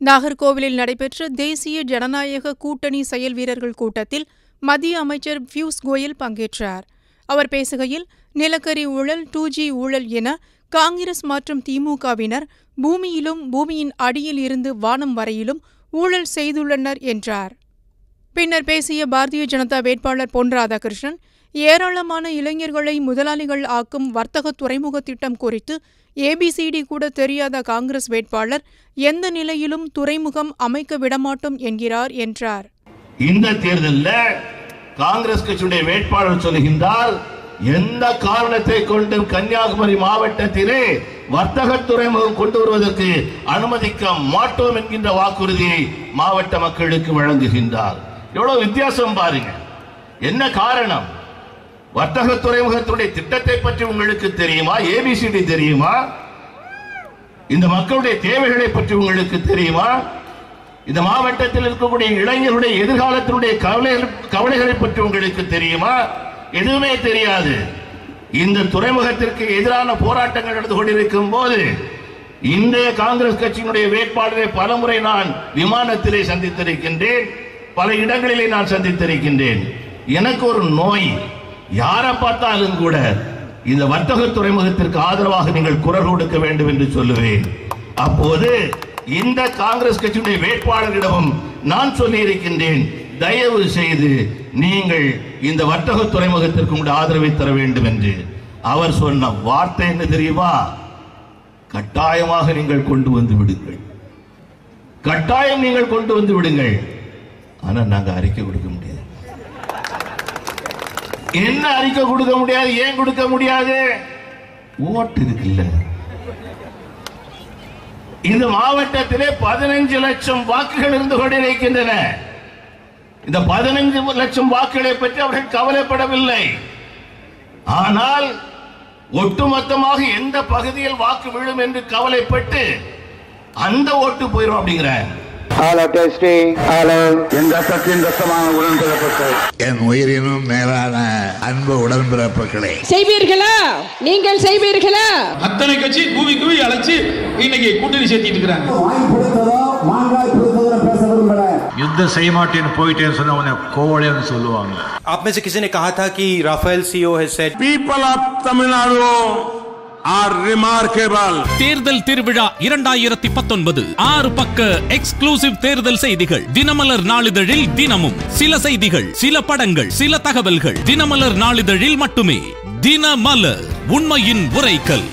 நாகர்கோவிலில் நடைபெற்ற தேசிய ஜனநாயக கூட்டணி செயல் வீரர்கள் கூட்டத்தில் மத்திய அமைச்சர் பியூஷ் கோயல் பங்கேற்றார். அவர் பேசுகையில், நிலக்கரி ஊழல், 2G ஊழல் என காங்கிரஸ் மற்றும் திமுகவினர் பூமியிலும் பூமியின் அடியில் இருந்து வானம் வரையிலும் ஊழல் செய்துள்ளனர் என்றார். பின்னர் பேசிய பாரதிய ஜனதா வேட்பாளர் பொன் ராதாகிருஷ்ணன், ஏராளமான இளைஞர்களை முதலாளிகள் ஆக்கும் வர்த்தக துறைமுக திட்டம் குறித்து ABCD கூட தெரியாத காங்கிரஸ் வேட்பாளர் எந்த நிலையிலும் துறைமுகம் அமைக்க விடமாட்டோம் என்கிறார் என்றார். இந்த தேர்தலில் காங்கிரஸ் கட்சியுடைய வேட்பாளர் சொல்லுகின்றால், எந்த காரணத்தை கொண்டு கன்னியாகுமரி மாவட்டத்திலே வர்த்தக துறைமுகம் கொண்டு வருவதற்கு அனுமதிக்க மாட்டோம் என்கின்ற வாக்குறுதியை மாவட்ட மக்களுக்கு வழங்குகின்றார். எவ்வளவு வித்தியாசம் பாருங்க. என்ன காரணம்? வர்த்தக துறைமுகத்துடைய திட்டத்தை பற்றி உங்களுக்கு தெரியுமா? ABCD தெரியுமா? இந்த மக்களுடைய தேவைகளை பற்றி உங்களுக்கு தெரியுமா? இந்த மாவட்டத்தில் இருக்கக்கூடிய இளைஞர்களுடைய எதிர்காலத்தினுடைய கவலைகளை பற்றி உங்களுக்கு தெரியுமா? எதுவுமே தெரியாது. இந்த துறைமுகத்திற்கு எதிரான போராட்டங்கள் நடந்து கொண்டிருக்கும் போது இன்றைய காங்கிரஸ் கட்சியினுடைய வேட்பாளரை பலமுறை நான் விமானத்திலே சந்தித்திருக்கின்றேன், பல இடங்களிலே நான் சந்தித்திருக்கின்றேன். எனக்கு ஒரு நோய், யாரை பார்த்தாலும் கூட இந்த வர்த்தக துறைமுகத்திற்கு ஆதரவாக நீங்கள் குரல் கொடுக்க வேண்டும் என்று சொல்லுவேன். அப்போது இந்த காங்கிரஸ் கட்சியுடைய வேட்பாளரிடமும் நான் சொல்லி இருக்கின்றேன், தயவு செய்து நீங்கள் இந்த வர்த்தக துறைமுகத்திற்கு உங்களுடைய ஆதரவை தர வேண்டும் என்று. அவர் சொன்ன வார்த்தை என்ன தெரியுமா? கட்டாயமாக நீங்கள் கொண்டு வந்து விடுங்கள், கட்டாயம் நீங்கள் கொண்டு வந்து விடுங்கள். ஆனா நாங்க அறிக்கை கொடுக்க முடியாது. என்ன அறிக்கை கொடுக்க முடியாது? ஏன் கொடுக்க முடியாது? ஓட்டு இருக்குல்ல. இந்த மாவட்டத்திலே 15 லட்சம் வாக்குகள் இருந்து கொண்டிருக்கின்றன. இந்த 15 லட்சம் வாக்குகளை பற்றி அவர்கள் கவலைப்படவில்லை. ஆனால் ஒட்டுமொத்தமாக எந்த பகுதியில் வாக்கு விழும் என்று கவலைப்பட்டு அந்த ஓட்டு போயிடும் அப்படிங்கிறாங்க. என் உயிரினும் மேலான அன்பு உடன்பிறப்புகளே, செய்வீர்களா? நீங்கள் செய்வீர்களா? அத்தனை கட்சி கூவி கூவி அழைச்சு இன்னைக்கு கூட்டணி சேர்த்திட்டு இருக்காங்க. யுத்தம் செய்ய மாட்டேன்னு போயிட்டேன்னு சொன்ன கோவலைன்னு சொல்லுவாங்க. आप में से किसी ने कहा था कि Rafale CEO has said people of Tamil Nadu are remarkable. தேர்தல் திருவிழா 2019 6 பக்க எக்ஸ்க்ளூசிவ் தேர்தல் செய்திகள். தினமலர் நாளிதழில் தினமும் சில செய்திகள், சில படங்கள், சில தகவல்கள். தினமலர் நாளிதழில் மட்டுமே. தினமலர், உண்மையின் உரைக்கல்.